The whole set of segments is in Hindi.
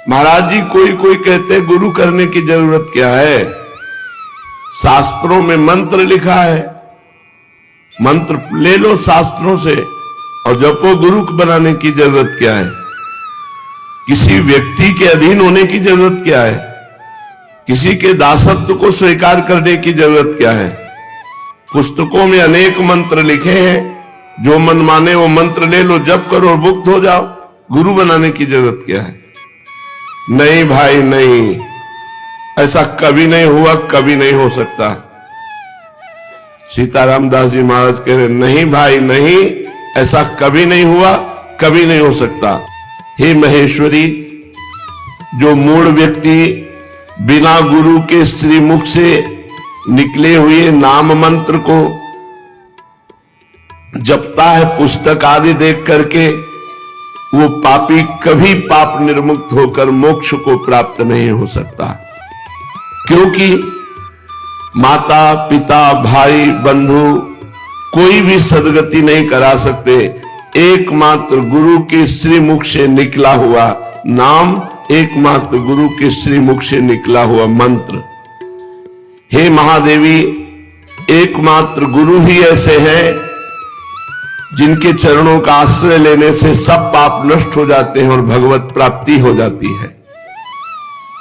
महाराज जी कोई कोई कहते गुरु करने की जरूरत क्या है, शास्त्रों में मंत्र लिखा है, मंत्र ले लो शास्त्रों से और जपो, गुरु बनाने की जरूरत क्या है। किसी व्यक्ति के अधीन होने की जरूरत क्या है, किसी के दासत्व को स्वीकार करने की जरूरत क्या है। पुस्तकों में अनेक मंत्र लिखे हैं, जो मन माने वो मंत्र ले लो, जप करो और मुक्त हो जाओ। गुरु बनाने की जरूरत क्या है। नहीं भाई नहीं, ऐसा कभी नहीं हुआ, कभी नहीं हो सकता। सीताराम दास जी महाराज कह रहे नहीं भाई नहीं, ऐसा कभी नहीं हुआ, कभी नहीं हो सकता। हे महेश्वरी, जो मूढ़ व्यक्ति बिना गुरु के श्रीमुख से निकले हुए नाम मंत्र को जपता है पुस्तक आदि देख करके, वो पापी कभी पाप निर्मुक्त होकर मोक्ष को प्राप्त नहीं हो सकता। क्योंकि माता पिता भाई बंधु कोई भी सदगति नहीं करा सकते, एकमात्र गुरु के श्रीमुख से निकला हुआ नाम, एकमात्र गुरु के श्रीमुख से निकला हुआ मंत्र। हे महादेवी, एकमात्र गुरु ही ऐसे हैं जिनके चरणों का आश्रय लेने से सब पाप नष्ट हो जाते हैं और भगवत प्राप्ति हो जाती है।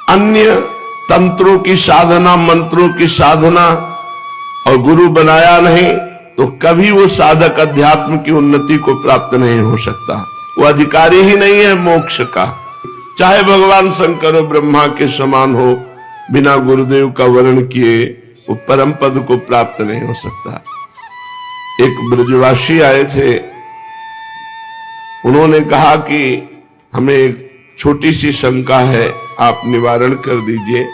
अन्य तंत्रों की साधना, मंत्रों की साधना और गुरु बनाया नहीं तो कभी वो साधक अध्यात्म की उन्नति को प्राप्त नहीं हो सकता। वो अधिकारी ही नहीं है मोक्ष का। चाहे भगवान शंकर और ब्रह्मा के समान हो, बिना गुरुदेव का वर्ण किए वो परम पद को प्राप्त नहीं हो सकता। एक ब्रजवासी आए थे, उन्होंने कहा कि हमें एक छोटी सी शंका है, आप निवारण कर दीजिए।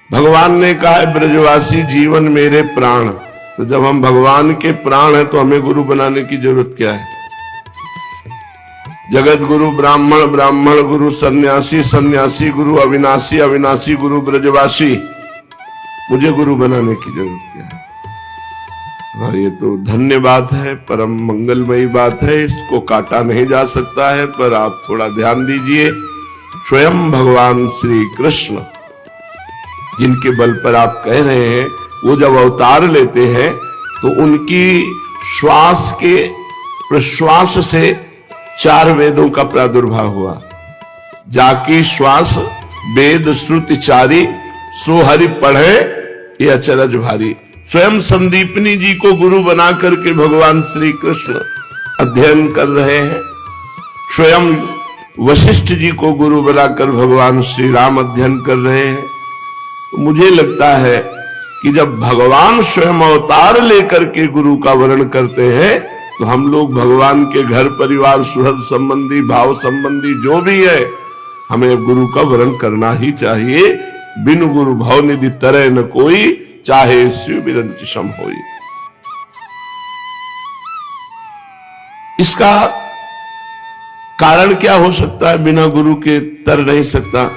भगवान ने कहा है ब्रजवासी जीवन मेरे प्राण, तो जब हम भगवान के प्राण हैं तो हमें गुरु बनाने की जरूरत क्या है। जगत गुरु ब्राह्मण, ब्राह्मण गुरु सन्यासी, सन्यासी गुरु अविनाशी, अविनाशी गुरु ब्रजवासी, मुझे गुरु बनाने की जरूरत क्या है। हाँ, ये तो धन्य बात है, परम मंगलमयी बात है, इसको काटा नहीं जा सकता है। पर आप थोड़ा ध्यान दीजिए, स्वयं भगवान श्री कृष्ण जिनके बल पर आप कह रहे हैं, वो जब अवतार लेते हैं तो उनकी श्वास के प्रश्वास से 4 वेदों का प्रादुर्भाव हुआ। जाकी श्वास वेद श्रुति चारी, सो हरि पढ़े ये अचरज भारी। स्वयं संदीपनी जी को गुरु बना करके भगवान श्री कृष्ण अध्ययन कर रहे हैं। स्वयं वशिष्ठ जी को गुरु बनाकर भगवान श्री राम अध्ययन कर रहे हैं। तो मुझे लगता है कि जब भगवान स्वयं अवतार लेकर के गुरु का वर्ण करते हैं तो हम लोग भगवान के घर परिवार सुहृद संबंधी, भाव संबंधी जो भी है, हमें गुरु का वर्ण करना ही चाहिए। बिन गुरु भव निधि तरह न कोई, चाहे शिव बिरंच सम होई। इसका कारण क्या हो सकता है, बिना गुरु के तर नहीं सकता।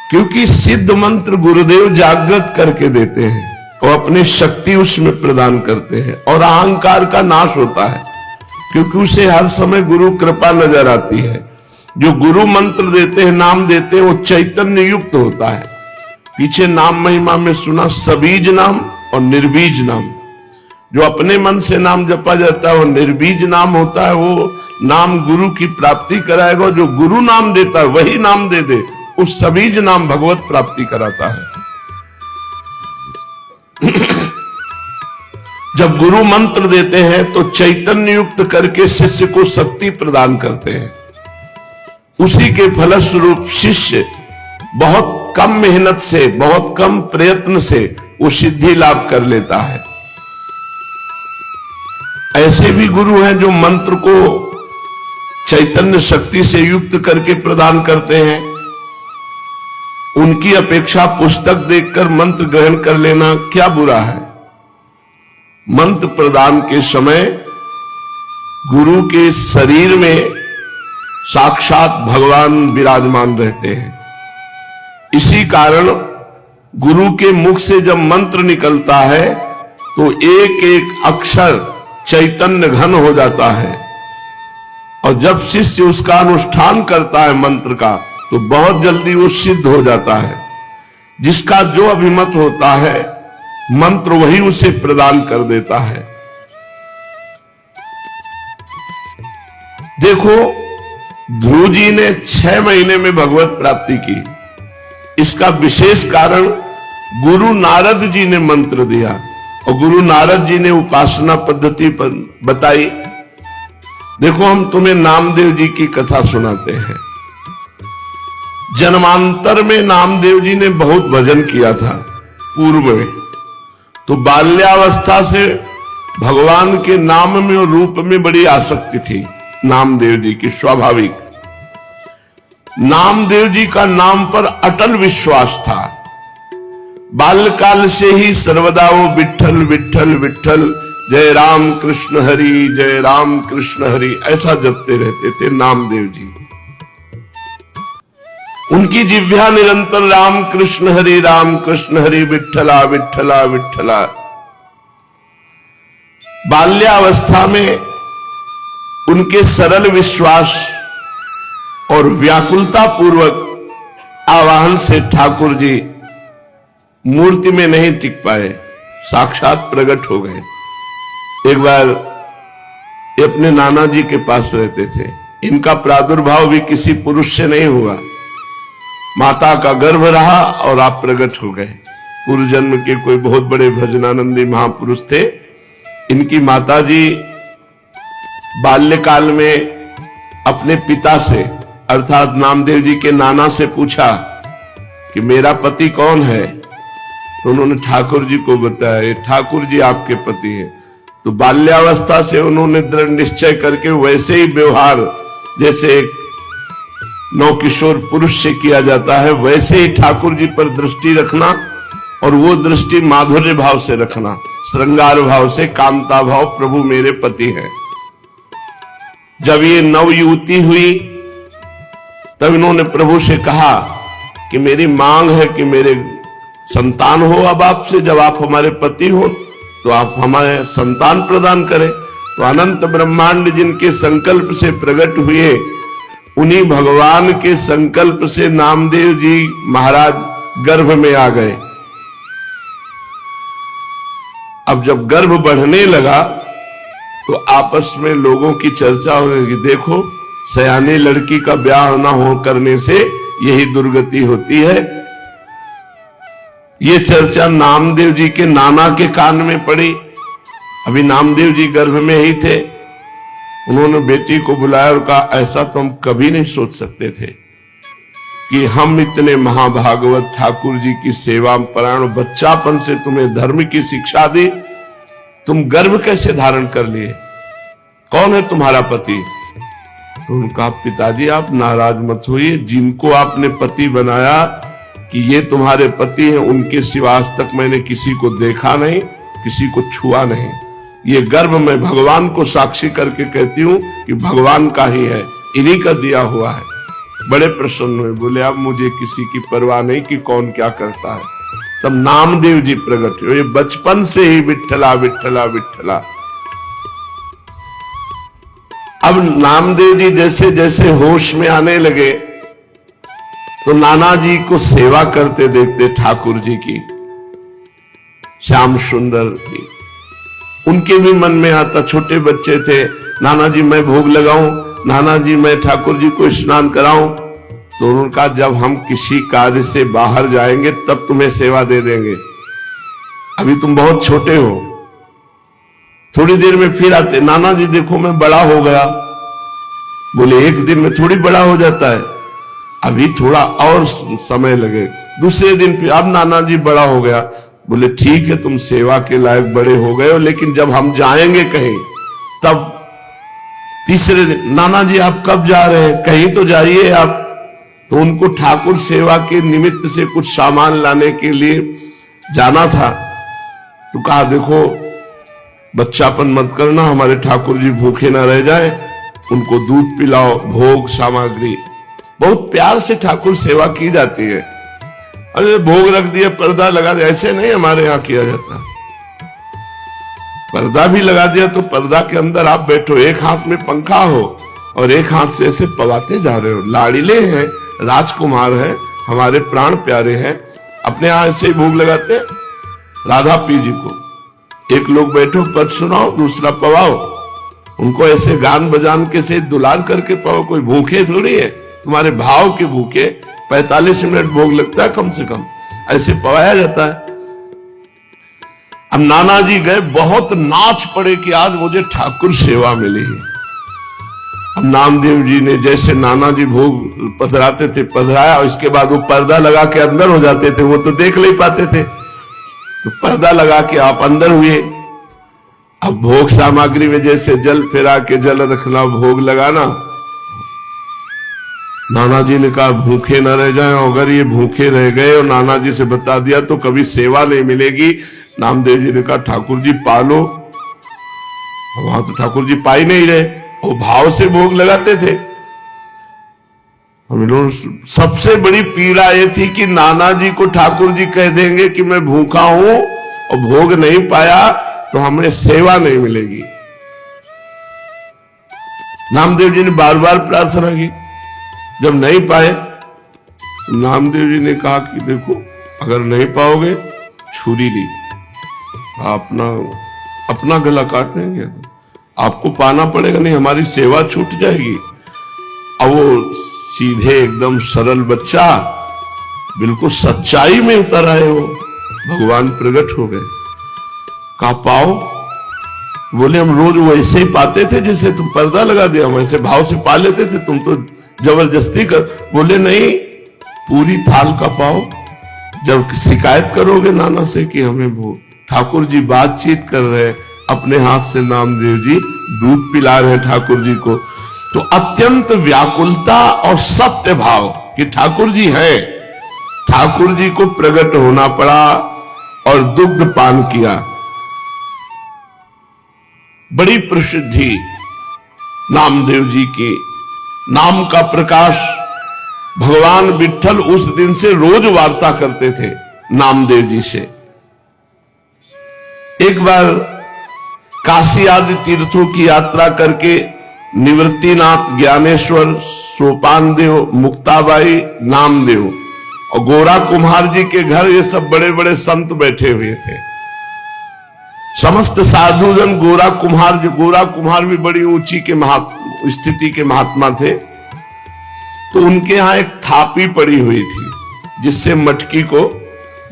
क्योंकि सिद्ध मंत्र गुरुदेव जागृत करके देते हैं और अपनी शक्ति उसमें प्रदान करते हैं और अहंकार का नाश होता है, क्योंकि उसे हर समय गुरु कृपा नजर आती है। जो गुरु मंत्र देते हैं, नाम देते हैं, वो चैतन्य युक्त होता है। पीछे नाम महिमा में सुना सबीज नाम और निर्बीज नाम। जो अपने मन से नाम जपा जाता है वो निर्बीज नाम होता है, वो नाम गुरु की प्राप्ति कराएगा। जो गुरु नाम देता है वही नाम दे दे, उस सबीज नाम भगवत प्राप्ति कराता है। जब गुरु मंत्र देते हैं तो चैतन्य युक्त करके शिष्य को शक्ति प्रदान करते हैं। उसी के फलस्वरूप शिष्य बहुत कम मेहनत से, बहुत कम प्रयत्न से वो सिद्धि लाभ कर लेता है। ऐसे भी गुरु हैं जो मंत्र को चैतन्य शक्ति से युक्त करके प्रदान करते हैं। उनकी अपेक्षा पुस्तक देखकर मंत्र ग्रहण कर लेना क्या बुरा है। मंत्र प्रदान के समय गुरु के शरीर में साक्षात भगवान विराजमान रहते हैं। इसी कारण गुरु के मुख से जब मंत्र निकलता है तो एक एक अक्षर चैतन्य घन हो जाता है। और जब शिष्य उसका अनुष्ठान करता है मंत्र का, तो बहुत जल्दी वो सिद्ध हो जाता है। जिसका जो अभिमत होता है मंत्र वही उसे प्रदान कर देता है। देखो, ध्रुव जी ने 6 महीने में भगवत प्राप्ति की। इसका विशेष कारण गुरु नारद जी ने मंत्र दिया और गुरु नारद जी ने उपासना पद्धति बताई। देखो, हम तुम्हें नामदेव जी की कथा सुनाते हैं। जन्मांतर में नामदेव जी ने बहुत भजन किया था पूर्व में, तो बाल्यावस्था से भगवान के नाम में और रूप में बड़ी आसक्ति थी नामदेव जी की, स्वाभाविक। नामदेव जी का नाम पर अटल विश्वास था। बाल्यकाल से ही सर्वदा वो विठ्ठल विठ्ठल विठ्ठल, जय राम कृष्ण हरि, जय राम कृष्ण हरि, ऐसा जपते रहते थे नामदेव जी। उनकी जिह्वा निरंतर राम कृष्ण हरि विठ्ठला विठ्ठला विठ्ठला। बाल्यावस्था में उनके सरल विश्वास और व्याकुलता पूर्वक आवाहन से ठाकुर जी मूर्ति में नहीं टिक पाए, साक्षात प्रकट हो गए। एक बार ये अपने नाना जी के पास रहते थे। इनका प्रादुर्भाव भी किसी पुरुष से नहीं हुआ, माता का गर्भ रहा और आप प्रकट हो गए। पूर्व जन्म के कोई बहुत बड़े भजनानंदी महापुरुष थे। इनकी माता जी बाल्यकाल में अपने पिता से अर्थात नामदेव जी के नाना से पूछा कि मेरा पति कौन है, तो उन्होंने ठाकुर जी को बताया, ठाकुर जी आपके पति है। तो बाल्यावस्था से उन्होंने दृढ़ निश्चय करके वैसे ही व्यवहार जैसे एक नवकिशोर पुरुष से किया जाता है, वैसे ही ठाकुर जी पर दृष्टि रखना, और वो दृष्टि माधुर्य भाव से रखना, श्रृंगार भाव से, कांता भाव, प्रभु मेरे पति हैं। जब ये नव युवती हुई तब इन्होंने प्रभु से कहा कि मेरी मांग है कि मेरे संतान हो अब आपसे, जब आप हमारे पति हो तो आप हमारे संतान प्रदान करें। तो अनंत ब्रह्मांड जिनके संकल्प से प्रकट हुए, उन्हीं भगवान के संकल्प से नामदेव जी महाराज गर्भ में आ गए। अब जब गर्भ बढ़ने लगा तो आपस में लोगों की चर्चा हो रही कि देखो, सयानी लड़की का ब्याह ना हो करने से यही दुर्गति होती है। ये चर्चा नामदेव जी के नाना के कान में पड़ी। अभी नामदेव जी गर्भ में ही थे। उन्होंने बेटी को बुलाया और कहा, ऐसा तो हम कभी नहीं सोच सकते थे कि हम इतने महाभागवत ठाकुर जी की सेवा परायण, बच्चापन से तुम्हें धर्म की शिक्षा दी, तुम गर्भ कैसे धारण कर लिए? कौन है तुम्हारा पति? तो उनका, पिताजी आप नाराज मत होइए, जिनको आपने पति बनाया कि ये तुम्हारे पति हैं, उनके सिवा आज तक मैंने किसी को देखा नहीं, किसी को छुआ नहीं। ये गर्भ मैं भगवान को साक्षी करके कहती हूं कि भगवान का ही है, इन्हीं का दिया हुआ है। बड़े प्रसन्न हुए, बोले अब मुझे किसी की परवाह नहीं कि कौन क्या करता है। तब नामदेव जी प्रकट हुए। बचपन से ही विठ्ठला विठ्ठला विठ्ठला। अब नामदेव जी जैसे जैसे होश में आने लगे तो नाना जी को सेवा करते देखते ठाकुर जी की, श्याम सुंदर की। उनके भी मन में आता, छोटे बच्चे थे, नाना जी मैं भोग लगाऊं, नाना जी मैं ठाकुर जी को स्नान कराऊं। तो उनका, जब हम किसी कार्य से बाहर जाएंगे तब तुम्हें सेवा दे देंगे, अभी तुम बहुत छोटे हो। थोड़ी देर में फिर आते, नाना जी देखो मैं बड़ा हो गया। बोले एक दिन में थोड़ी बड़ा हो जाता है, अभी थोड़ा और समय लगे। दूसरे दिन फिर, अब नाना जी बड़ा हो गया। बोले ठीक है, तुम सेवा के लायक बड़े हो गए हो, लेकिन जब हम जाएंगे कहीं तब। तीसरे दिन, नाना जी आप कब जा रहे हैं? कहीं तो जाइए आप। तो उनको ठाकुर सेवा के निमित्त से कुछ सामान लाने के लिए जाना था। तो कहा देखो बच्चापन मत करना, हमारे ठाकुर जी भूखे ना रह जाए, उनको दूध पिलाओ, भोग सामग्री। बहुत प्यार से ठाकुर सेवा की जाती है। अरे भोग रख दिया, पर्दा लगा दिया, ऐसे नहीं हमारे यहाँ किया जाता। पर्दा भी लगा दिया तो पर्दा के अंदर आप बैठो, एक हाथ में पंखा हो और एक हाथ से ऐसे पवाते जा रहे हो। लाड़िले हैं, राजकुमार हैं, हमारे प्राण प्यारे हैं, अपने यहाँ ऐसे ही भोग लगाते हैं राधा पी जी को। एक लोग बैठो पद सुनाओ, दूसरा पवाओ, उनको ऐसे गान बजान के से दुलार करके पाओ। कोई भूखे थोड़ी है, तुम्हारे भाव के भूखे। 45 मिनट भोग लगता है कम से कम, ऐसे पवाया जाता है। अब नाना जी गए, बहुत नाच पड़े कि आज मुझे ठाकुर सेवा मिली है। अब नामदेव जी ने जैसे नाना जी भोग पधराते थे पधराया, और इसके बाद वो पर्दा लगा के अंदर हो जाते थे, वो तो देख नहीं पाते थे, तो पर्दा लगा के आप अंदर हुए। अब भोग सामग्री में जैसे जल फेरा के जल रखना, भोग लगाना। नाना जी ने कहा भूखे न रह जाएं, अगर ये भूखे रह गए और नाना जी से बता दिया तो कभी सेवा नहीं मिलेगी। नामदेव जी ने कहा ठाकुर जी पालो। वहां तो ठाकुर जी पा ही नहीं रहे, वो भाव से भोग लगाते थे। हम लोग सबसे बड़ी पीड़ा ये थी कि नाना जी को ठाकुर जी कह देंगे कि मैं भूखा हूं और भोग नहीं पाया तो हमें सेवा नहीं मिलेगी। नामदेव जी ने बार बार प्रार्थना की, जब नहीं पाए नामदेव जी ने कहा कि देखो अगर नहीं पाओगे छुरी ली, अपना गला काट देंगे, आपको पाना पड़ेगा, नहीं हमारी सेवा छूट जाएगी। अब वो सीधे एकदम सरल बच्चा बिल्कुल सच्चाई में उतर आए, वो भगवान प्रकट हो गए। कहा पाओ? बोले हम रोज वैसे ही पाते थे जैसे तुम पर्दा लगा दिया, वैसे भाव से पा लेते थे, तुम तो जबरदस्ती कर। बोले नहीं, पूरी थाल का पाओ। जब शिकायत करोगे नाना से कि हमें वो ठाकुर जी बातचीत कर रहे, अपने हाथ से नामदेव जी दूध पिला रहे ठाकुर जी को, तो अत्यंत व्याकुलता और सत्य भाव कि ठाकुर जी हैं, ठाकुर जी को प्रकट होना पड़ा और दुग्ध पान किया। बड़ी प्रसिद्धि नामदेव जी की, नाम का प्रकाश। भगवान विठ्ठल उस दिन से रोज वार्ता करते थे नामदेव जी से। एक बार काशी आदि तीर्थों की यात्रा करके निवृत्तिनाथ, ज्ञानेश्वर, सोपान देव, मुक्ताबाई, नामदेव और गोरा कुम्हार जी के घर ये सब बड़े बड़े संत बैठे हुए थे। समस्त साधुजन गोरा कुम्हार भी बड़ी ऊंची के स्थिति के महात्मा थे। तो उनके यहां एक थापी पड़ी हुई थी जिससे मटकी को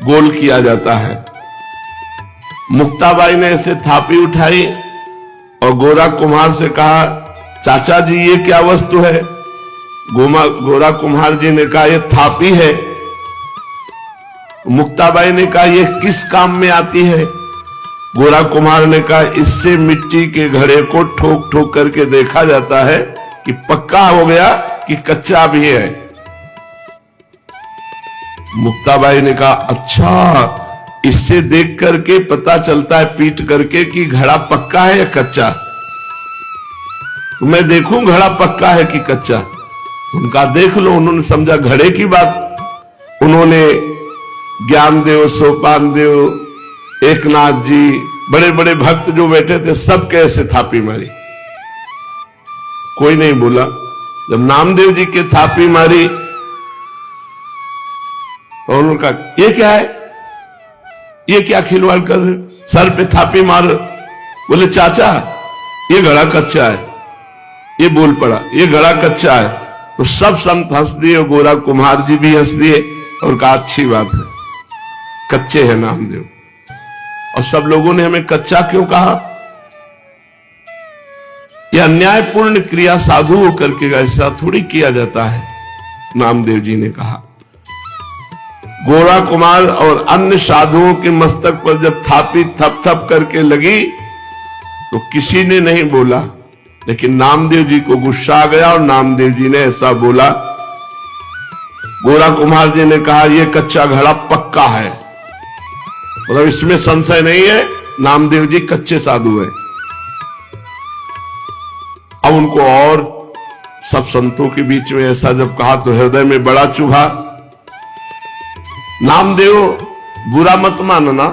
गोल किया जाता है। मुक्ताबाई ने ऐसे थापी उठाई और गोरा कुम्हार से कहा चाचा जी ये क्या वस्तु है? गोरा कुम्हार जी ने कहा ये थापी है। मुक्ताबाई ने कहा ये किस काम में आती है? गोरा कुम्हार ने कहा इससे मिट्टी के घड़े को ठोक ठोक करके देखा जाता है कि पक्का हो गया कि कच्चा भी है। मुक्ताबाई ने कहा अच्छा, इससे देख करके पता चलता है पीट करके कि घड़ा पक्का है या कच्चा? तो मैं देखूं घड़ा पक्का है कि कच्चा? उनका देख लो। उन्होंने समझा घड़े की बात। उन्होंने ज्ञानदेव, सोपान देव, एकनाथ जी, बड़े बड़े भक्त जो बैठे थे सब कैसे थापी मारी, कोई नहीं बोला। जब नामदेव जी के थापी मारी और उन्होंने कहा ये क्या है, ये क्या खिलवाड़ कर रहे, सर पे थापी मार। बोले चाचा ये घड़ा कच्चा है। ये बोल पड़ा ये घड़ा कच्चा है। तो सब संत हंस दिए, गोरा कुम्हार जी भी हंस दिए और कहा अच्छी बात है, कच्चे हैं नामदेव। और सब लोगों ने हमें कच्चा क्यों कहा? यह अन्यायपूर्ण क्रिया साधु होकर के ऐसा थोड़ी किया जाता है, नामदेव जी ने कहा। गोरा कुमार और अन्य साधुओं के मस्तक पर जब थापी थप थप करके लगी तो किसी ने नहीं बोला, लेकिन नामदेव जी को गुस्सा आ गया और नामदेव जी ने ऐसा बोला। गोरा कुमार जी ने कहा यह कच्चा घड़ा पक्का है, मतलब इसमें संशय नहीं है, नामदेव जी कच्चे साधु हैं। अब उनको और सब संतों के बीच में ऐसा जब कहा तो हृदय में बड़ा चुभा। नामदेव बुरा मत मानना,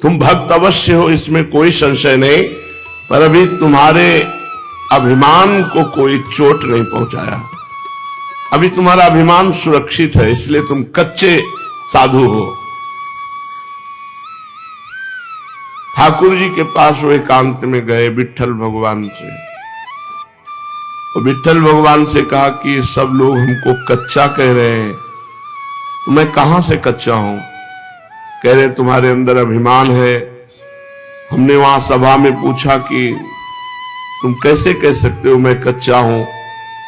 तुम भक्त अवश्य हो, इसमें कोई संशय नहीं, पर अभी तुम्हारे अभिमान को कोई चोट नहीं पहुंचाया। अभी तुम्हारा अभिमान सुरक्षित है, इसलिए तुम कच्चे साधु हो। ठाकुर जी के पास वो एकांत में गए विट्ठल भगवान से, और विट्ठल भगवान से कहा कि सब लोग हमको कच्चा कह रहे हैं, तो मैं कहां से कच्चा हूं? कह रहे तुम्हारे अंदर अभिमान है। हमने वहां सभा में पूछा कि तुम कैसे कह सकते हो मैं कच्चा हूं?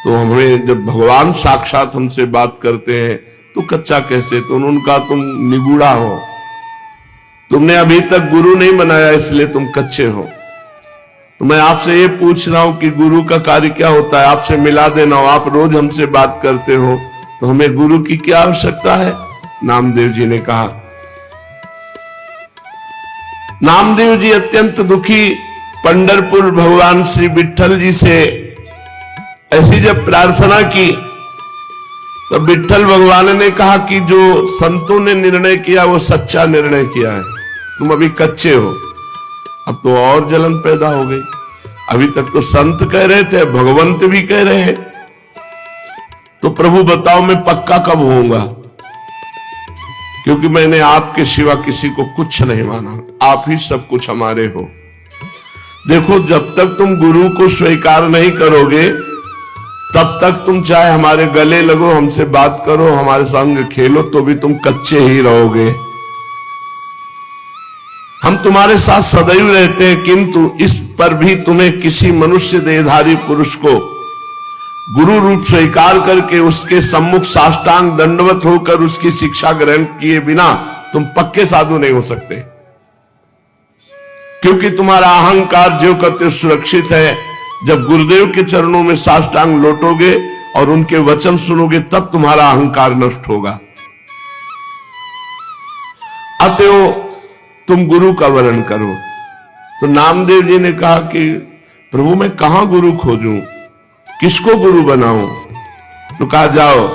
तो हमें जब भगवान साक्षात हमसे बात करते हैं तो कच्चा कैसे? तो उन्होंने कहा तुम निगूढ़ा हो, तुमने अभी तक गुरु नहीं बनाया, इसलिए तुम कच्चे हो। तो मैं आपसे ये पूछ रहा हूं कि गुरु का कार्य क्या होता है? आपसे मिला देना हो। आप रोज हमसे बात करते हो, तो हमें गुरु की क्या आवश्यकता है? नामदेव जी ने कहा। नामदेव जी अत्यंत दुखी पंढरपुर भगवान श्री विट्ठल जी से ऐसी जब प्रार्थना की, तो विट्ठल भगवान ने कहा कि जो संतों ने निर्णय किया वो सच्चा निर्णय किया है, तुम अभी कच्चे हो। अब तो और जलन पैदा हो गई। अभी तक तो संत कह रहे थे, भगवंत भी कह रहे हैं, तो प्रभु बताओ मैं पक्का कब होऊंगा? क्योंकि मैंने आपके सिवा किसी को कुछ नहीं माना, आप ही सब कुछ हमारे हो। देखो, जब तक तुम गुरु को स्वीकार नहीं करोगे, तब तक तुम चाहे हमारे गले लगो, हमसे बात करो, हमारे संग खेलो, तो भी तुम कच्चे ही रहोगे। हम तुम्हारे साथ सदैव रहते हैं, किंतु इस पर भी तुम्हें किसी मनुष्य देहधारी पुरुष को गुरु रूप स्वीकार करके उसके सम्मुख साष्टांग दंडवत होकर उसकी शिक्षा ग्रहण किए बिना तुम पक्के साधु नहीं हो सकते। क्योंकि तुम्हारा अहंकार ज्यों करते सुरक्षित है। जब गुरुदेव के चरणों में साष्टांग लौटोगे और उनके वचन सुनोगे, तब तुम्हारा अहंकार नष्ट होगा। अतएव तुम गुरु का वर्ण करो। तो नामदेव जी ने कहा कि प्रभु मैं कहां गुरु खोजूं, किसको गुरु बनाऊं? तो कहा जाओ,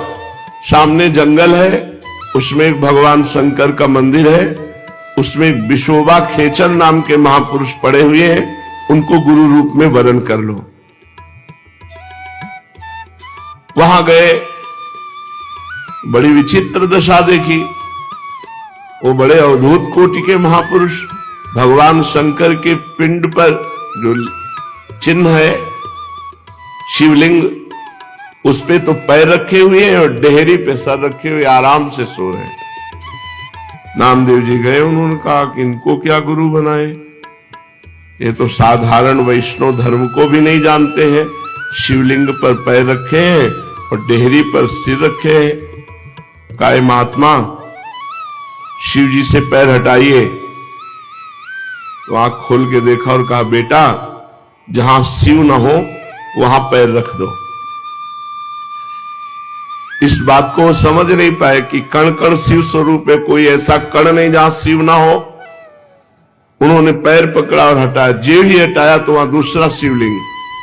सामने जंगल है, उसमें एक भगवान शंकर का मंदिर है, उसमें एक विशोबा खेचर नाम के महापुरुष पड़े हुए हैं, उनको गुरु रूप में वरण कर लो। वहां गए, बड़ी विचित्र दशा देखी। वो बड़े अवधूत कोटि के महापुरुष, भगवान शंकर के पिंड पर जो चिन्ह है शिवलिंग, उस पे तो पैर रखे हुए हैं और डेहरी पे सर रखे हुए आराम से सो रहे हैं। नामदेव जी गए, उन्होंने कहा कि इनको क्या गुरु बनाए, ये तो साधारण वैष्णव धर्म को भी नहीं जानते हैं। शिवलिंग पर पैर रखे हैं और डेहरी पर सिर रखे हैं। काय महात्मा, शिव जी से पैर हटाइए। तो आंख खोल के देखा और कहा बेटा, जहां शिव न हो वहां पैर रख दो। इस बात को समझ नहीं पाए कि कण कण शिव स्वरूप है, कोई ऐसा कण नहीं जहां शिव ना हो। उन्होंने पैर पकड़ा और हटाया। जे ही हटाया तो वहां दूसरा शिवलिंग,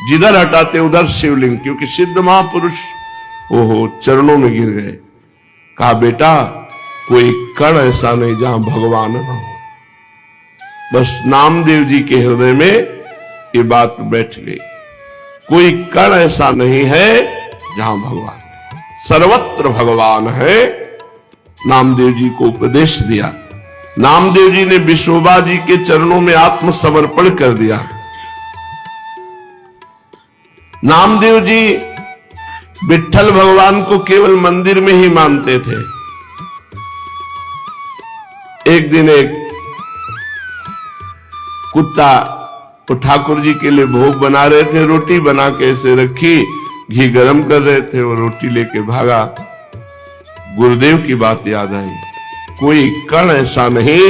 जिधर हटाते उधर शिवलिंग, क्योंकि सिद्ध महापुरुष ओहो चरणों में गिर गए। कहा बेटा, कोई कण ऐसा नहीं जहां भगवान ना हो। बस नामदेव जी के हृदय में ये बात बैठ गई। कोई कण ऐसा नहीं है जहां भगवान, सर्वत्र भगवान है। नामदेव जी को उपदेश दिया। नामदेव जी ने विशोबा जी के चरणों में आत्मसमर्पण कर दिया। नामदेव जी विट्ठल भगवान को केवल मंदिर में ही मानते थे। एक दिन एक कुत्ता तो ठाकुर जी के लिए भोग बना रहे थे, रोटी बना के ऐसे रखी, घी गरम कर रहे थे, वो रोटी लेके भागा। गुरुदेव की बात याद आई, कोई कण ऐसा नहीं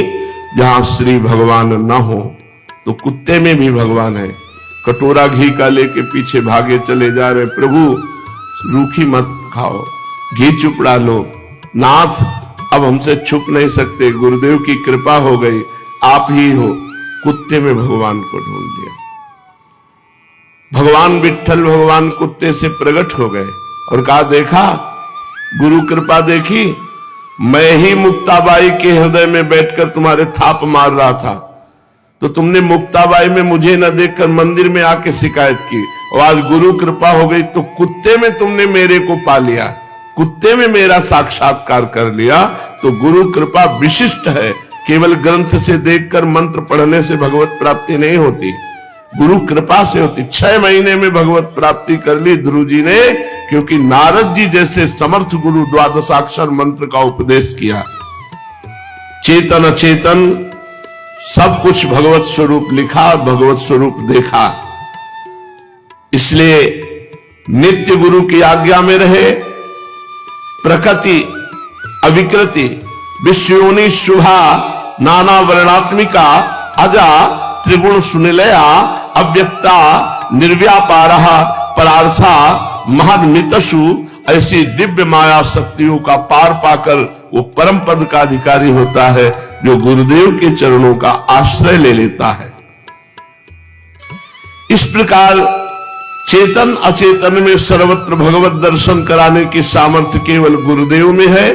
जहां श्री भगवान न हो। तो कुत्ते में भी भगवान है। कटोरा घी का लेके पीछे भागे चले जा रहे, प्रभु रूखी मत खाओ, घी चुपड़ा लो। नाथ, अब हमसे छुप नहीं सकते, गुरुदेव की कृपा हो गई, आप ही हो। कुत्ते में भगवान को ढूंढ लिया। भगवान विट्ठल भगवान कुत्ते से प्रकट हो गए और कहा देखा, गुरु कृपा देखी, मैं ही मुक्ताबाई के हृदय में बैठकर तुम्हारे थाप मार रहा था, तो तुमने मुक्ताबाई में मुझे न देखकर मंदिर में आके शिकायत की, और आज गुरु कृपा हो गई तो कुत्ते में तुमने मेरे को पा लिया, कुत्ते में मेरा साक्षात्कार कर लिया। तो गुरु कृपा विशिष्ट है, केवल ग्रंथ से देखकर मंत्र पढ़ने से भगवत प्राप्ति नहीं होती, गुरु कृपा से होती। 6 महीने में भगवत प्राप्ति कर ली ध्रुव जी ने, क्योंकि नारद जी जैसे समर्थ गुरु द्वादशाक्षर मंत्र का उपदेश किया। चेतन अचेतन सब कुछ भगवत स्वरूप लिखा, भगवत स्वरूप देखा। इसलिए नित्य गुरु की आज्ञा में रहे। प्रकृति अविकृति विश्वयोनि शुभा नाना वर्णात्मिका अजा त्रिगुण सुनिलया अव्यक्ता निर्व्यापारा परार्था महदमितसु, ऐसी दिव्य माया शक्तियों का पार पाकर वो परम पद का अधिकारी होता है जो गुरुदेव के चरणों का आश्रय ले लेता है। इस प्रकार चेतन अचेतन में सर्वत्र भगवत दर्शन कराने की सामर्थ्य केवल गुरुदेव में है।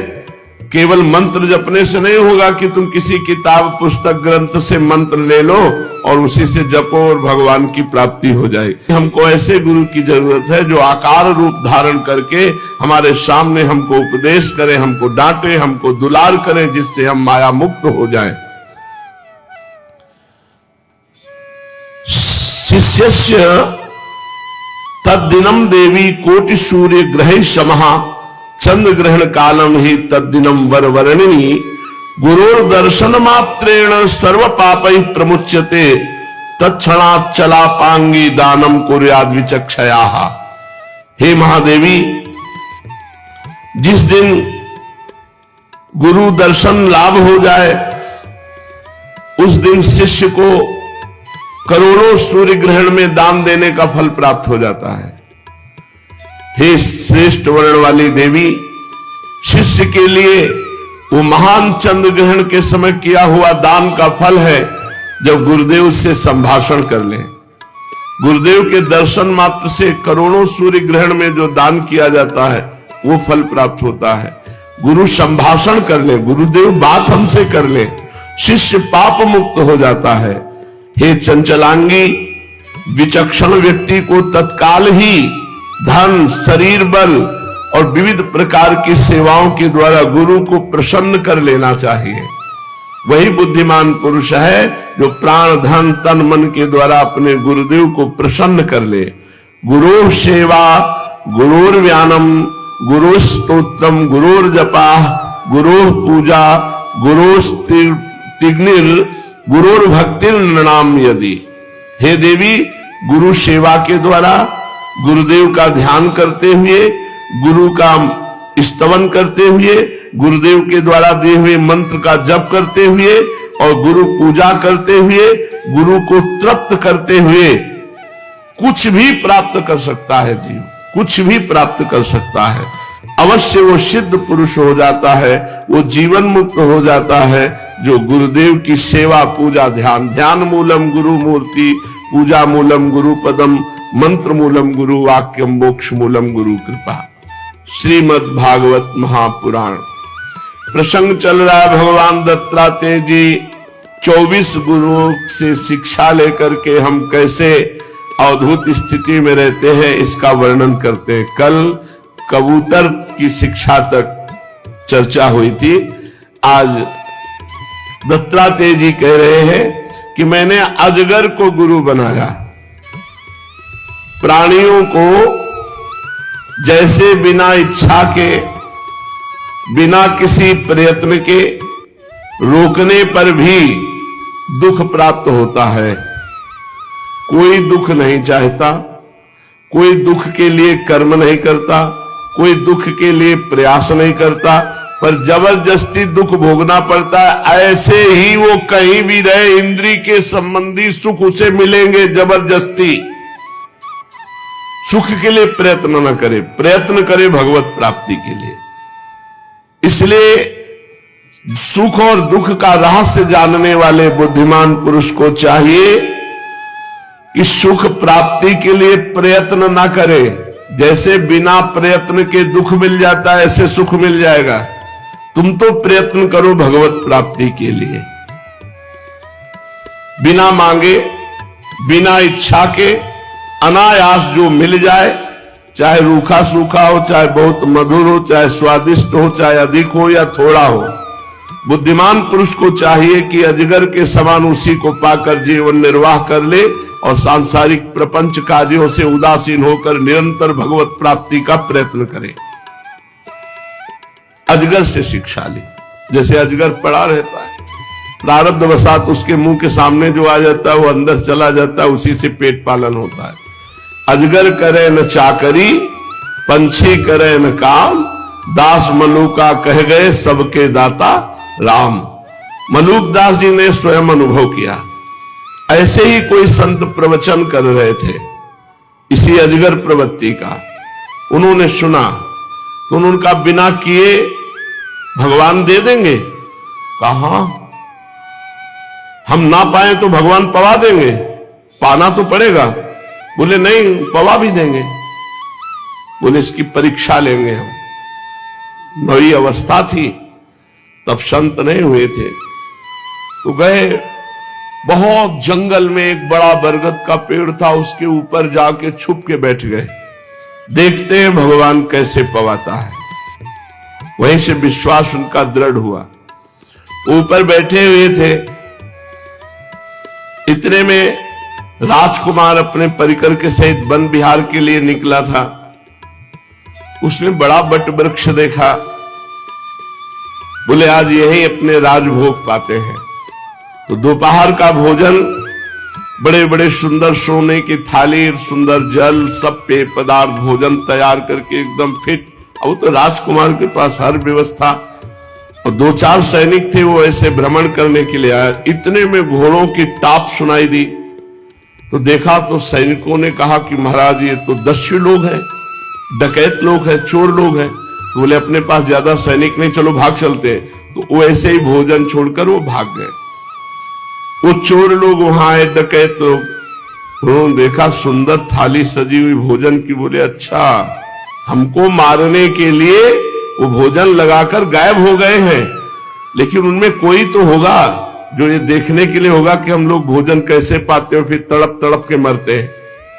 केवल मंत्र जपने से नहीं होगा कि तुम किसी किताब पुस्तक ग्रंथ से मंत्र ले लो और उसी से जपो और भगवान की प्राप्ति हो जाए। हमको ऐसे गुरु की जरूरत है जो आकार रूप धारण करके हमारे सामने हमको उपदेश करे, हमको डांटे, हमको दुलार करे, जिससे हम माया मुक्त हो जाएं। शिष्यस्य तद्दिनम देवी कोटि सूर्य ग्रह समहा चंद्र ग्रहण कालम ही तद्दिनम वर वर्णिनी गुरुर दर्शन मात्रेण सर्व पापै प्रमुच्यते तत्क्षणात् चलापांगी दानम कुर्याद् विचक्षया। हे महादेवी, जिस दिन गुरु दर्शन लाभ हो जाए उस दिन शिष्य को करोड़ों सूर्य ग्रहण में दान देने का फल प्राप्त हो जाता है। हे श्रेष्ठ वर्ण वाली देवी, शिष्य के लिए वो महान चंद्र ग्रहण के समय किया हुआ दान का फल है जब गुरुदेव से संभाषण कर ले। गुरुदेव के दर्शन मात्र से करोड़ों सूर्य ग्रहण में जो दान किया जाता है वो फल प्राप्त होता है। गुरु संभाषण कर ले, गुरुदेव बात हमसे कर ले, शिष्य पाप मुक्त हो जाता है। हे चंचलांगी, विचक्षण व्यक्ति को तत्काल ही धन, शरीर बल और विविध प्रकार की सेवाओं के द्वारा गुरु को प्रसन्न कर लेना चाहिए। वही बुद्धिमान पुरुष है जो प्राण धन तन मन के द्वारा अपने गुरुदेव को प्रसन्न कर ले। गुरु सेवा गुरुर व्यानम गुरु स्तोत्रम गुरुर जपा गुरु पूजा गुरु तिग्निर गुरुर भक्तिर नृणाम यदि। हे देवी, गुरु सेवा के द्वारा गुरुदेव का ध्यान करते हुए, गुरु का स्तवन करते हुए, गुरुदेव के द्वारा दिए हुए मंत्र का जप करते हुए और गुरु पूजा करते हुए, गुरु को तृप्त करते हुए कुछ भी प्राप्त कर सकता है जीव, कुछ भी प्राप्त कर सकता है। अवश्य वो सिद्ध पुरुष हो जाता है, वो जीवन मुक्त हो जाता है जो गुरुदेव की सेवा पूजा ध्यान। ध्यान मूलम गुरु मूर्ति, पूजा मूलम गुरु पदम, मंत्र मूलम गुरु वाक्यम, मोक्ष मूलम गुरु कृपा। श्रीमद् भागवत महापुराण प्रसंग चल रहा है। भगवान दत्तात्रेय जी 24 गुरुओं से शिक्षा लेकर के हम कैसे अवधूत स्थिति में रहते हैं इसका वर्णन करते हैं। कल कबूतर की शिक्षा तक चर्चा हुई थी। आज दत्तात्रेय जी कह रहे हैं कि मैंने अजगर को गुरु बनाया। प्राणियों को जैसे बिना इच्छा के, बिना किसी प्रयत्न के रोकने पर भी दुख प्राप्त होता है। कोई दुख नहीं चाहता, कोई दुख के लिए कर्म नहीं करता, कोई दुख के लिए प्रयास नहीं करता, पर जबरदस्ती दुख भोगना पड़ता है। ऐसे ही वो कहीं भी रहे, इंद्रिय के संबंधी सुख उसे मिलेंगे जबरदस्ती। सुख के लिए प्रयत्न न करे, प्रयत्न करे भगवत प्राप्ति के लिए। इसलिए सुख और दुख का रहस्य जानने वाले बुद्धिमान पुरुष को चाहिए कि सुख प्राप्ति के लिए प्रयत्न ना करे। जैसे बिना प्रयत्न के दुख मिल जाता है ऐसे सुख मिल जाएगा। तुम तो प्रयत्न करो भगवत प्राप्ति के लिए, बिना मांगे, बिना इच्छा के अनायास जो मिल जाए, चाहे रूखा सूखा हो, चाहे बहुत मधुर हो, चाहे स्वादिष्ट हो, चाहे अधिक हो या थोड़ा हो, बुद्धिमान पुरुष को चाहिए कि अजगर के समान उसी को पाकर जीवन निर्वाह कर ले और सांसारिक प्रपंच कार्यों से उदासीन होकर निरंतर भगवत प्राप्ति का प्रयत्न करे। अजगर से शिक्षा ली। जैसे अजगर पड़ा रहता है, प्रारब्ध वसात उसके मुंह के सामने जो आ जाता है वो अंदर चला जाता है, उसी से पेट पालन होता है। अजगर करे न चाकरी, पंछी करे न काम, दास मलूका कह गए सबके दाता राम। मलूक दास जी ने स्वयं अनुभव किया। ऐसे ही कोई संत प्रवचन कर रहे थे इसी अजगर प्रवृत्ति का। उन्होंने सुना तो उनका बिना किए भगवान दे देंगे। कहा हम ना पाए तो भगवान पवा देंगे, पाना तो पड़ेगा। बोले नहीं, पवा भी देंगे। बोले इसकी परीक्षा लेंगे हम। नई अवस्था थी, तब संत नहीं हुए थे। तो गए, बहुत जंगल में एक बड़ा बरगद का पेड़ था, उसके ऊपर जाके छुप के बैठ गए। देखते हैं भगवान कैसे पवाता है। वहीं से विश्वास उनका दृढ़ हुआ। ऊपर बैठे हुए थे, इतने में राजकुमार अपने परिकर के सहित वन विहार के लिए निकला था। उसने बड़ा बट वृक्ष देखा। बोले आज यही अपने राजभोग पाते हैं। तो दोपहर का भोजन, बड़े बड़े सुंदर सोने की थाली, सुंदर जल, सब पेय पदार्थ, भोजन तैयार करके एकदम फिट। अब तो राजकुमार के पास हर व्यवस्था, और 2-4 सैनिक थे, वो ऐसे भ्रमण करने के लिए आया। इतने में घोड़ों की टाप सुनाई दी। तो देखा तो सैनिकों ने कहा कि महाराज ये तो दस्यु लोग हैं, डकैत लोग हैं, चोर लोग हैं। तो बोले अपने पास ज्यादा सैनिक नहीं, चलो भाग चलते हैं। तो वो ऐसे ही भोजन छोड़कर वो भाग गए। वो चोर लोग वहां आए, डकैत लोग। उन्होंने देखा सुंदर थाली सजी हुई भोजन की। बोले अच्छा, हमको मारने के लिए वो भोजन लगाकर गायब हो गए हैं, लेकिन उनमें कोई तो होगा जो ये देखने के लिए होगा कि हम लोग भोजन कैसे पाते हो, फिर तड़प तड़प के मरते हैं।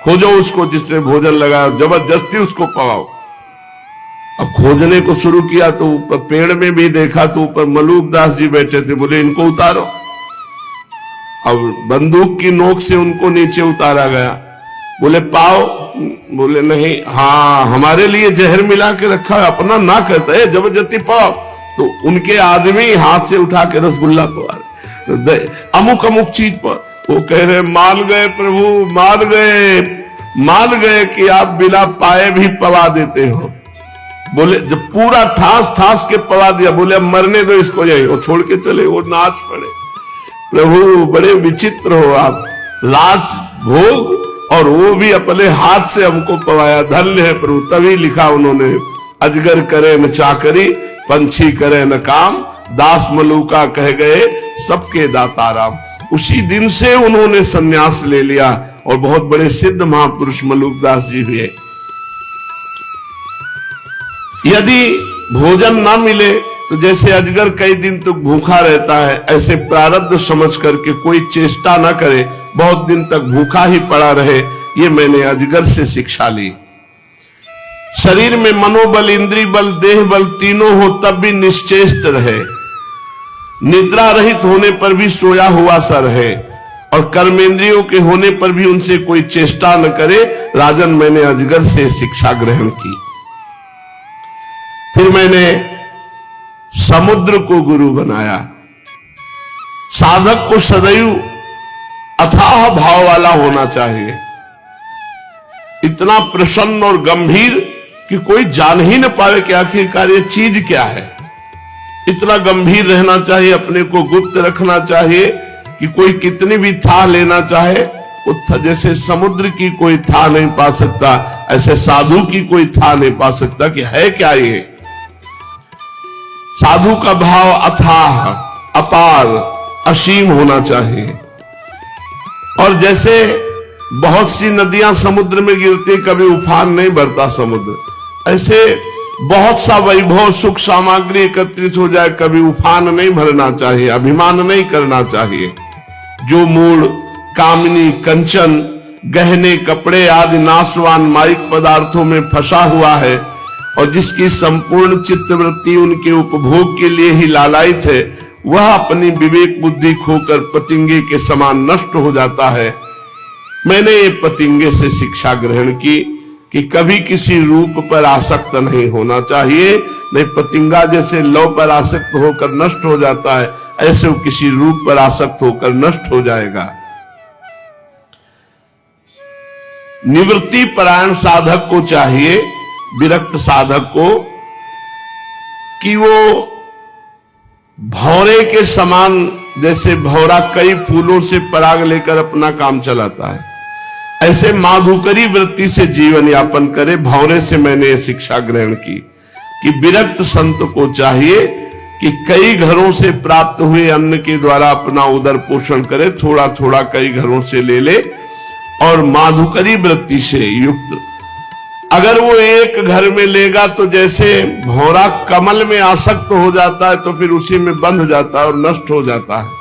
खोजो उसको जिसने भोजन लगाया, जबरदस्ती उसको पवाओ। अब खोजने को शुरू किया तो ऊपर पेड़ में भी देखा तो ऊपर मलूक दास जी बैठे थे। बोले इनको उतारो। अब बंदूक की नोक से उनको नीचे उतारा गया। बोले पाओ। बोले नहीं, हाँ हमारे लिए जहर मिला के रखा है, अपना ना कहता है, जबरदस्ती पाओ। तो उनके आदमी हाथ से उठा के रसगुल्ला पवा रहे, अमुक अमुक चीज पर। वो कह रहे मान गए प्रभु, मान गए कि आप बिना पाए भी पवा देते हो। बोले जब पूरा ठास ठास के पवा दिया, बोले अब मरने दो इसको, यही वो छोड़ के चले। वो नाच पड़े। प्रभु बड़े विचित्र हो आप, राज भोग और वो भी अपने हाथ से हमको पवाया, धन्य है प्रभु। तभी लिखा उन्होंने, अजगर करे न चाकरी, पंछी करे न काम, दास मलूका कह गए सबके दाता राम। उसी दिन से उन्होंने संन्यास ले लिया और बहुत बड़े सिद्ध महापुरुष मलूक दास जी हुए। यदि भोजन ना मिले तो जैसे अजगर कई दिन तक भूखा रहता है, ऐसे प्रारब्ध समझ करके कोई चेष्टा ना करे, बहुत दिन तक भूखा ही पड़ा रहे। ये मैंने अजगर से शिक्षा ली। शरीर में मनोबल, इंद्रिय बल, देह बल तीनों हो तब भी निश्चेष्ट रहे, निद्रा रहित होने पर भी सोया हुआ सा रहे, और कर्मेंद्रियों के होने पर भी उनसे कोई चेष्टा न करे। राजन मैंने अजगर से शिक्षा ग्रहण की। फिर मैंने समुद्र को गुरु बनाया। साधक को सदैव अथाह भाव वाला होना चाहिए, इतना प्रसन्न और गंभीर कि कोई जान ही न पावे कि आखिरकार ये चीज क्या है। इतना गंभीर रहना चाहिए, अपने को गुप्त रखना चाहिए कि कोई कितनी भी था लेना चाहे, जैसे समुद्र की कोई था नहीं पा सकता, ऐसे साधु की कोई था नहीं पा सकता कि है क्या ये। साधु का भाव अथाह, अपार, असीम होना चाहिए। और जैसे बहुत सी नदियां समुद्र में गिरती, कभी उफान नहीं भरता समुद्र, ऐसे बहुत सा वैभव सुख सामग्री एकत्रित हो जाए, कभी उफान नहीं भरना चाहिए, अभिमान नहीं करना चाहिए। जो मूल कामिनी कंचन गहने कपड़े आदि नाशवान माइक पदार्थों में फंसा हुआ है और जिसकी संपूर्ण चित्तवृत्ति उनके उपभोग के लिए ही लालायित है, वह अपनी विवेक बुद्धि खोकर पतिंगे के समान नष्ट हो जाता है। मैंने ये पतिंगे से शिक्षा ग्रहण की कि कभी किसी रूप पर आसक्त नहीं होना चाहिए, नहीं पतिंगा जैसे लौ पर आसक्त होकर नष्ट हो जाता है, ऐसे वो किसी रूप पर आसक्त होकर नष्ट हो जाएगा। निवृत्ति परायण साधक को चाहिए, विरक्त साधक को, कि वो भौरे के समान, जैसे भौरा कई फूलों से पराग लेकर अपना काम चलाता है, ऐसे माधुकरी वृत्ति से जीवन यापन करे। भौरे से मैंने ये शिक्षा ग्रहण की कि विरक्त संत को चाहिए कि कई घरों से प्राप्त हुए अन्न के द्वारा अपना उदर पोषण करे, थोड़ा थोड़ा कई घरों से ले ले और माधुकरी वृत्ति से युक्त। अगर वो एक घर में लेगा तो जैसे भौरा कमल में आसक्त हो जाता है तो फिर उसी में बंध जाता है और नष्ट हो जाता है,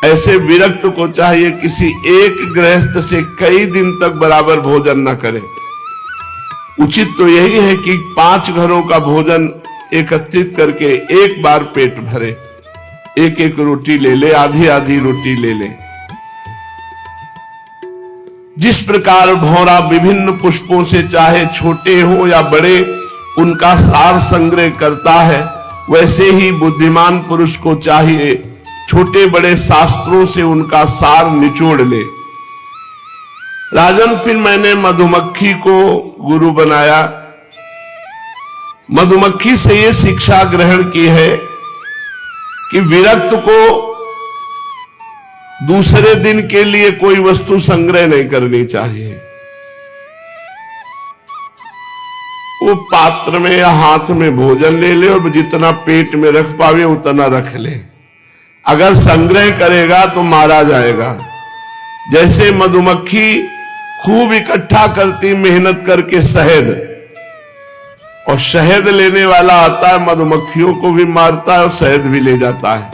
ऐसे विरक्त को चाहिए किसी एक गृहस्थ से कई दिन तक बराबर भोजन न करे। उचित तो यही है कि 5 घरों का भोजन एकत्रित करके एक बार पेट भरे, एक एक रोटी ले ले, आधी आधी रोटी ले ले। जिस प्रकार भौरा विभिन्न पुष्पों से चाहे छोटे हो या बड़े उनका सार संग्रह करता है, वैसे ही बुद्धिमान पुरुष को चाहिए छोटे बड़े शास्त्रों से उनका सार निचोड़ ले। राजन, फिर मैंने मधुमक्खी को गुरु बनाया। मधुमक्खी से ये शिक्षा ग्रहण की है कि विरक्त को दूसरे दिन के लिए कोई वस्तु संग्रह नहीं करनी चाहिए। वो पात्र में या हाथ में भोजन ले ले और जितना पेट में रख पावे उतना रख ले। अगर संग्रह करेगा तो मारा जाएगा। जैसे मधुमक्खी खूब इकट्ठा करती मेहनत करके शहद, और शहद लेने वाला आता है मधुमक्खियों को भी मारता है और शहद भी ले जाता है,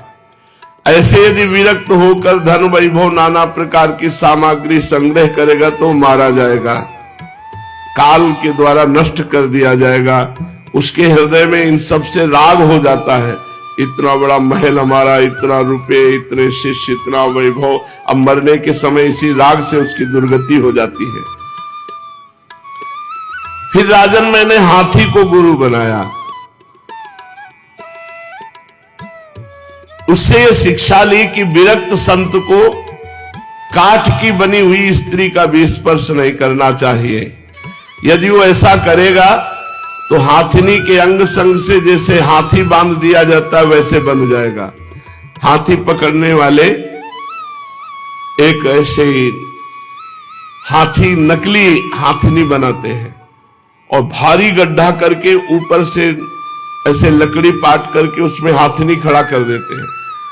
ऐसे यदि विरक्त होकर धन वैभव नाना प्रकार की सामग्री संग्रह करेगा तो मारा जाएगा, काल के द्वारा नष्ट कर दिया जाएगा। उसके हृदय में इन सब से राग हो जाता है, इतना बड़ा महल हमारा, इतना रुपए, इतने शिष्य, इतना वैभव, अब मरने के समय इसी राग से उसकी दुर्गति हो जाती है। फिर राजन, मैंने हाथी को गुरु बनाया। उससे यह शिक्षा ली कि विरक्त संत को काठ की बनी हुई स्त्री का भी स्पर्श नहीं करना चाहिए। यदि वो ऐसा करेगा तो हाथिनी के अंग संग से जैसे हाथी बांध दिया जाता है वैसे बंध जाएगा। हाथी पकड़ने वाले एक ऐसे हाथी, नकली हाथिनी बनाते हैं और भारी गड्ढा करके ऊपर से ऐसे लकड़ी पाट करके उसमें हाथिनी खड़ा कर देते हैं।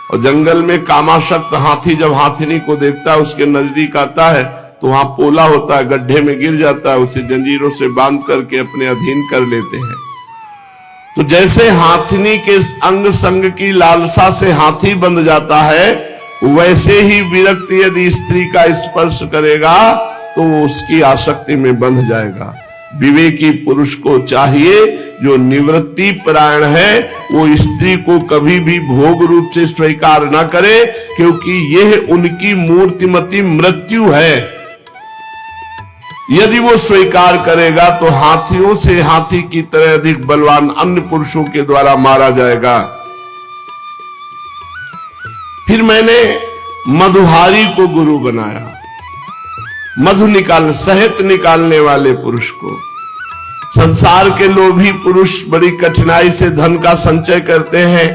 और जंगल में कामाशक्त हाथी जब हाथिनी को देखता है, उसके नजदीक आता है तो वहां पोला होता है, गड्ढे में गिर जाता है, उसे जंजीरों से बांध करके अपने अधीन कर लेते हैं। तो जैसे हाथिनी के अंग संग की लालसा से हाथी बंध जाता है, वैसे ही विरक्त यदि स्त्री का स्पर्श करेगा तो वो उसकी आसक्ति में बंध जाएगा। विवेकी पुरुष को चाहिए, जो निवृत्ति परायण है, वो स्त्री को कभी भी भोग रूप से स्वीकार न करे, क्योंकि यह उनकी मूर्तिमती मृत्यु है। यदि वो स्वीकार करेगा तो हाथियों से हाथी की तरह अधिक बलवान अन्य पुरुषों के द्वारा मारा जाएगा। फिर मैंने मधुहारी को गुरु बनाया। शहद निकालने वाले पुरुष को। संसार के लोभी पुरुष बड़ी कठिनाई से धन का संचय करते हैं,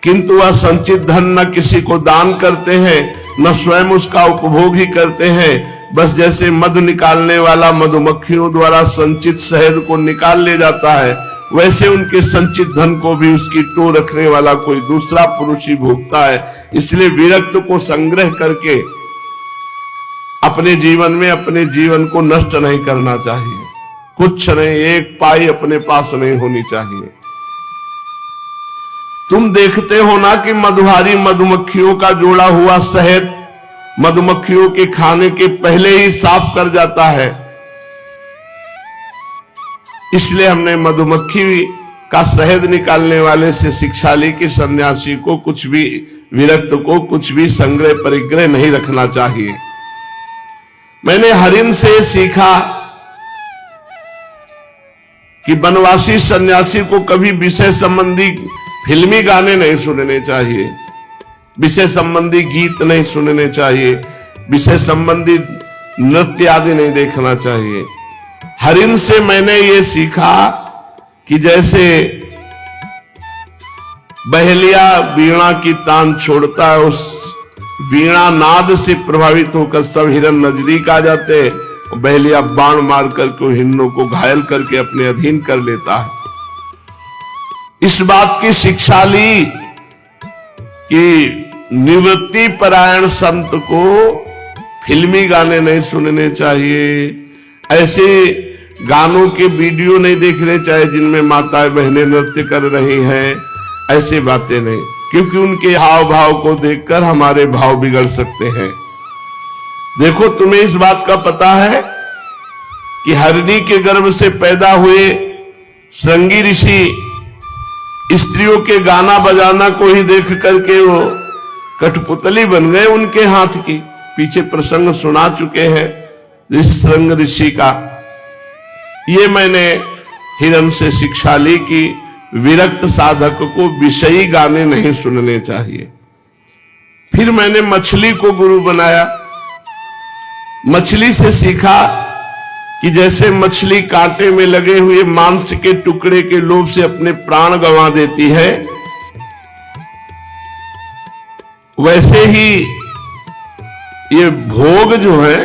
किंतु वह संचित धन न किसी को दान करते हैं, न स्वयं उसका उपभोग ही करते हैं। बस जैसे मधु निकालने वाला मधुमक्खियों द्वारा संचित शहद को निकाल ले जाता है, वैसे उनके संचित धन को भी उसकी टो रखने वाला कोई दूसरा पुरुष ही भोगता है। इसलिए विरक्त को संग्रह करके अपने जीवन में अपने जीवन को नष्ट नहीं करना चाहिए। कुछ नहीं, एक पाई अपने पास नहीं होनी चाहिए। तुम देखते हो ना कि मधुहारी मधुमक्खियों का जोड़ा हुआ शहद मधुमक्खियों के खाने के पहले ही साफ कर जाता है। इसलिए हमने मधुमक्खी का शहद निकालने वाले से शिक्षा ली कि सन्यासी को कुछ भी, विरक्त को कुछ भी संग्रह परिग्रह नहीं रखना चाहिए। मैंने हरिन से सीखा कि वनवासी सन्यासी को कभी विषय संबंधी फिल्मी गाने नहीं सुनने चाहिए, विषय संबंधी गीत नहीं सुनने चाहिए, विषय संबंधी नृत्य आदि नहीं देखना चाहिए। हरिन से मैंने ये सीखा कि जैसे बहेलिया वीणा की तान छोड़ता है, उस वीणा नाद से प्रभावित होकर सब हिरन नजदीक आ जाते हैं, बहेलिया बाण मार करके हिरणों को घायल करके अपने अधीन कर लेता है। इस बात की शिक्षा ली कि निवृत्ति परायण संत को फिल्मी गाने नहीं सुनने चाहिए, ऐसे गानों के वीडियो नहीं देखने चाहिए जिनमें माताएं बहनें नृत्य कर रही हैं, ऐसी बातें नहीं, क्योंकि उनके हाव भाव को देखकर हमारे भाव बिगड़ सकते हैं। देखो, तुम्हें इस बात का पता है कि हरिणी के गर्भ से पैदा हुए श्रृंगी ऋषि स्त्रियों के गाना बजाना को ही देख करके वो कठपुतली बन गए उनके हाथ की। पीछे प्रसंग सुना चुके हैं इस श्रृंग ऋषि का। ये मैंने हिरन से शिक्षा ली कि विरक्त साधक को विषयी गाने नहीं सुनने चाहिए। फिर मैंने मछली को गुरु बनाया। मछली से सीखा कि जैसे मछली कांटे में लगे हुए मांस के टुकड़े के लोभ से अपने प्राण गंवा देती है, वैसे ही ये भोग जो है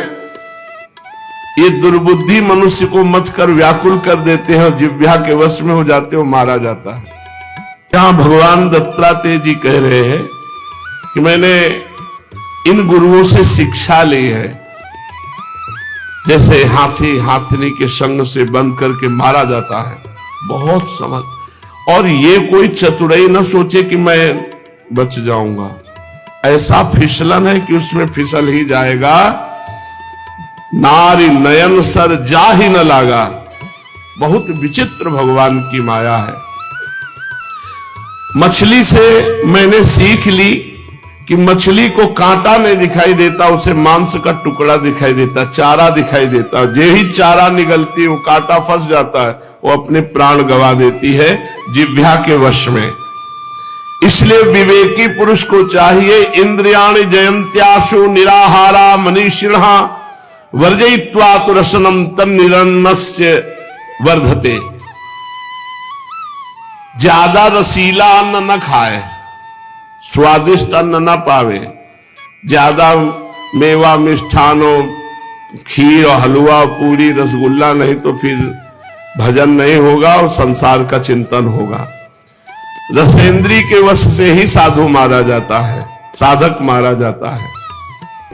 ये दुर्बुद्धि मनुष्य को मत कर व्याकुल कर देते हैं, जिह्वा के वश में हो जाते हो, मारा जाता है। यहां भगवान दत्तात्रेय जी कह रहे हैं कि मैंने इन गुरुओं से शिक्षा ली है, जैसे हाथी हाथनी के संग से बंद करके मारा जाता है। बहुत समझ, और ये कोई चतुराई न सोचे कि मैं बच जाऊंगा, ऐसा फिसलन है कि उसमें फिसल ही जाएगा। नारी नयन सर जा ही न लागा। बहुत विचित्र भगवान की माया है। मछली से मैंने सीख ली कि मछली को कांटा नहीं दिखाई देता, उसे मांस का टुकड़ा दिखाई देता, चारा दिखाई देता। जे ही चारा निगलती वो कांटा फंस जाता है, वो अपने प्राण गंवा देती है जिह्वा के वश में। इसलिए विवेकी पुरुष को चाहिए इंद्रियाणि जयंत्याशु निराहारा मनीषिणः वर्जयित्वा तु रसनम तन्निरन्नस्य वर्धते। ज्यादा रसीला अन्न न खाए, स्वादिष्ट अन्न न पावे, ज्यादा मेवा मिष्ठानों खीर और हलवा पूरी रसगुल्ला नहीं तो फिर भजन नहीं होगा और संसार का चिंतन होगा। रसेंद्री के वश से ही साधु मारा जाता है, साधक मारा जाता है।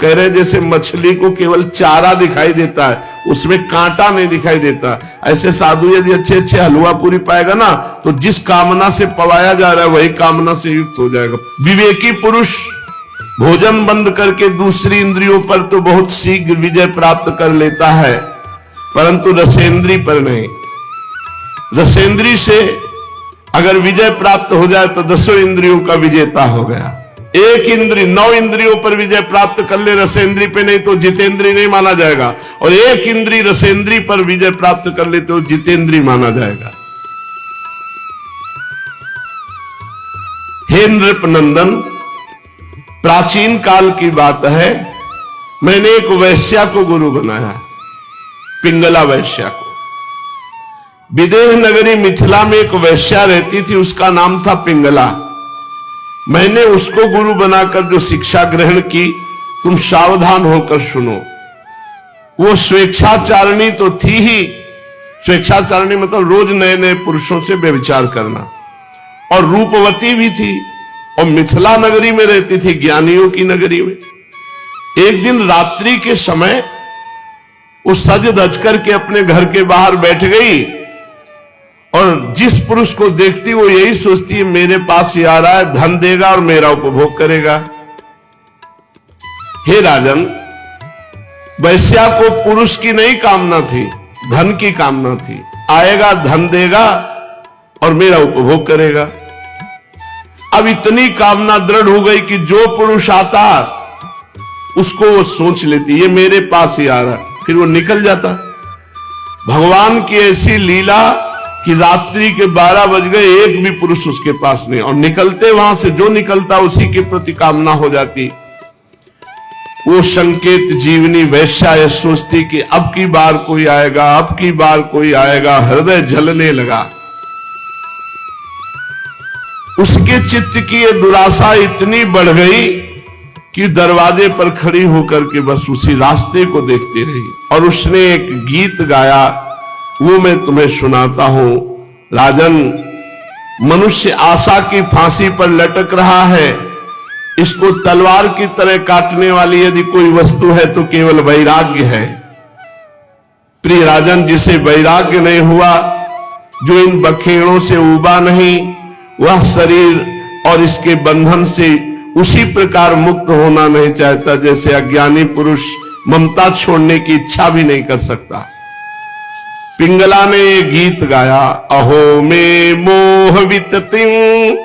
कह रहे जैसे मछली को केवल चारा दिखाई देता है, उसमें कांटा नहीं दिखाई देता, ऐसे साधु यदि अच्छे अच्छे हलवा पूरी पाएगा ना तो जिस कामना से पवाया जा रहा है वही कामना से युक्त हो जाएगा। विवेकी पुरुष भोजन बंद करके दूसरी इंद्रियों पर तो बहुत शीघ्र विजय प्राप्त कर लेता है, परंतु रसेंद्री पर नहीं। रसेंद्री से अगर विजय प्राप्त हो जाए तो 10 इंद्रियों का विजेता हो गया। एक इंद्री 9 इंद्रियों पर विजय प्राप्त कर ले रसेंद्री पे नहीं तो जितेंद्री नहीं माना जाएगा, और एक इंद्री रसेंद्री पर विजय प्राप्त कर ले तो जितेंद्री माना जाएगा। हे नृप नंदन, प्राचीन काल की बात है, मैंने एक वैश्या को गुरु बनाया, पिंगला वैश्या को। विदेह नगरी मिथिला में एक वैश्या रहती थी, उसका नाम था पिंगला। मैंने उसको गुरु बनाकर जो शिक्षा ग्रहण की, तुम सावधान होकर सुनो। वो स्वेच्छाचारिणी तो थी ही, स्वेच्छाचारिणी मतलब रोज नए नए पुरुषों से व्यभिचार करना, और रूपवती भी थी, और मिथिला नगरी में रहती थी, ज्ञानियों की नगरी में। एक दिन रात्रि के समय वो सज धज करके अपने घर के बाहर बैठ गई, और जिस पुरुष को देखती वो यही सोचती है मेरे पास ही आ रहा है, धन देगा और मेरा उपभोग करेगा। हे राजन, वैश्या को पुरुष की नहीं कामना थी, धन की कामना थी। आएगा, धन देगा और मेरा उपभोग करेगा। अब इतनी कामना दृढ़ हो गई कि जो पुरुष आता उसको वो सोच लेती ये मेरे पास ही आ रहा, फिर वो निकल जाता। भगवान की ऐसी लीला कि रात्रि के 12 बज गए, एक भी पुरुष उसके पास नहीं, और निकलते वहां से जो निकलता उसी के प्रति कामना हो जाती। वो संकेत जीवनी वैश्या ये सोचती कि अब की बार कोई आएगा, अब की बार कोई आएगा, हृदय जलने लगा। उसके चित्त की ये दुराशा इतनी बढ़ गई कि दरवाजे पर खड़ी होकर के बस उसी रास्ते को देखती रही। और उसने एक गीत गाया, वो मैं तुम्हें सुनाता हूं। राजन, मनुष्य आशा की फांसी पर लटक रहा है। इसको तलवार की तरह काटने वाली यदि कोई वस्तु है तो केवल वैराग्य है। प्रिय राजन, जिसे वैराग्य नहीं हुआ, जो इन बखेड़ों से उबा नहीं, वह शरीर और इसके बंधन से उसी प्रकार मुक्त होना नहीं चाहता जैसे अज्ञानी पुरुष ममता छोड़ने की इच्छा भी नहीं कर सकता। पिंगला ने ये गीत गाया, अहो में मोह विततिं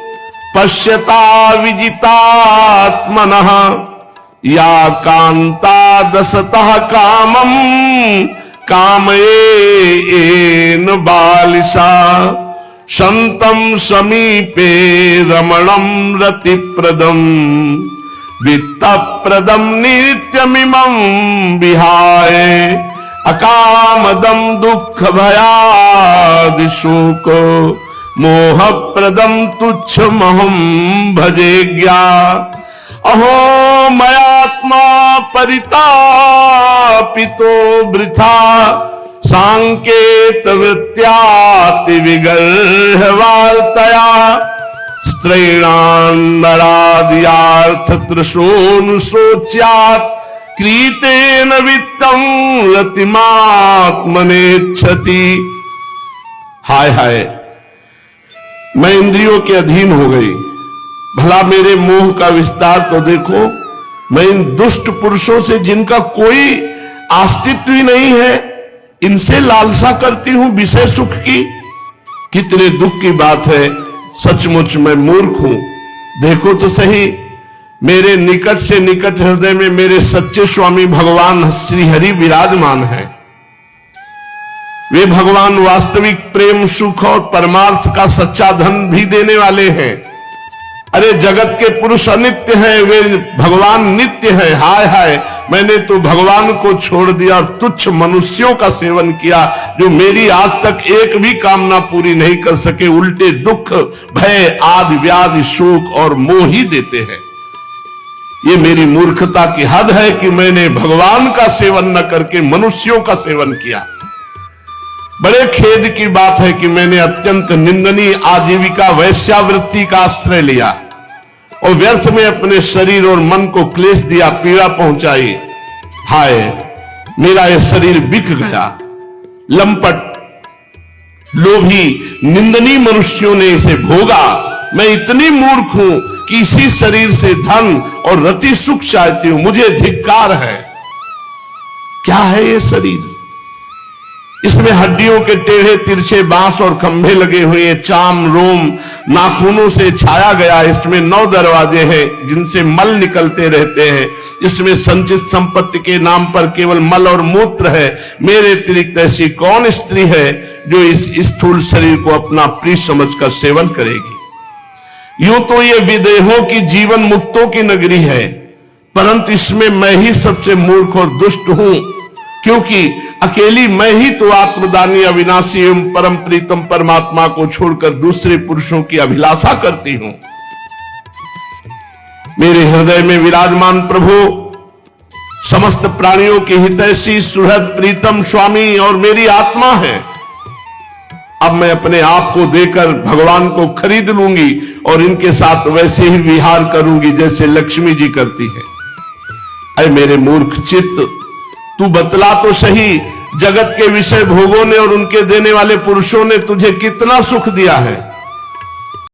पश्यता विजितात्मनः या कांता दशतः कामं कामयेन बालिशा संतं समीपे रमणं रतिप्रदं वित्तप्रदं नित्यमिमं विहाय अकामदं दुःख भयादि शोक मोहप्रदं तुच्छमहं भजेज्ञा। अहो मयात्मा परितापितो वृथा सांकेत वृत्त्याति विगर्हवार्तया स्त्रैणान्नराद्यार्थ तृशोऽनुशोच्यात् क्रीतेन वित्तं रतिमात्मनेच्छति। हाय हाय, मैं इंद्रियों के अधीन हो गई। भला मेरे मोह का विस्तार तो देखो। मैं इन दुष्ट पुरुषों से जिनका कोई अस्तित्व ही नहीं है, इनसे लालसा करती हूं विषय सुख की। कितने दुख की बात है, सचमुच मैं मूर्ख हूं। देखो तो सही, मेरे निकट से निकट हृदय में मेरे सच्चे स्वामी भगवान श्री हरि विराजमान है। वे भगवान वास्तविक प्रेम सुख और परमार्थ का सच्चा धन भी देने वाले हैं। अरे जगत के पुरुष अनित्य हैं, वे भगवान नित्य हैं। हाय हाय, मैंने तो भगवान को छोड़ दिया और तुच्छ मनुष्यों का सेवन किया जो मेरी आज तक एक भी कामना पूरी नहीं कर सके, उल्टे दुख भय आदि व्याधि शोक और मोह ही देते हैं। ये मेरी मूर्खता की हद है कि मैंने भगवान का सेवन न करके मनुष्यों का सेवन किया। बड़े खेद की बात है कि मैंने अत्यंत निंदनीय आजीविका वैश्यावृत्ति का आश्रय लिया और व्यर्थ में अपने शरीर और मन को क्लेश दिया, पीड़ा पहुंचाई। हाय, मेरा यह शरीर बिक गया। लंपट लोभी निंदनीय मनुष्यों ने इसे भोगा। मैं इतनी मूर्ख हूं कि इसी शरीर से धन और रति सुख चाहती हूं। मुझे धिक्कार है। क्या है ये शरीर? इसमें हड्डियों के टेढ़े तिरछे बांस और खंभे लगे हुए हैं, चाम रोम नाखूनों से छाया गया। इसमें 9 दरवाजे हैं जिनसे मल निकलते रहते हैं। इसमें संचित संपत्ति के नाम पर केवल मल और मूत्र है। मेरे अतिरिक्त ऐसी कौन स्त्री है जो इस स्थूल शरीर को अपना प्रिय समझकर सेवन करेगी? यूं तो ये विदेहों की जीवन मुक्तों की नगरी है, परंतु इसमें मैं ही सबसे मूर्ख और दुष्ट हूं, क्योंकि अकेली मैं ही तो आत्मदानी अविनाशी एवं परम प्रीतम परमात्मा को छोड़कर दूसरे पुरुषों की अभिलाषा करती हूं। मेरे हृदय में विराजमान प्रभु समस्त प्राणियों के हितैषी सुहृद प्रीतम स्वामी और मेरी आत्मा है। अब मैं अपने आप को देकर भगवान को खरीद लूंगी और इनके साथ वैसे ही विहार करूंगी जैसे लक्ष्मी जी करती है। अरे मेरे मूर्ख चित्त, तू बतला तो सही, जगत के विषय भोगों ने और उनके देने वाले पुरुषों ने तुझे कितना सुख दिया है?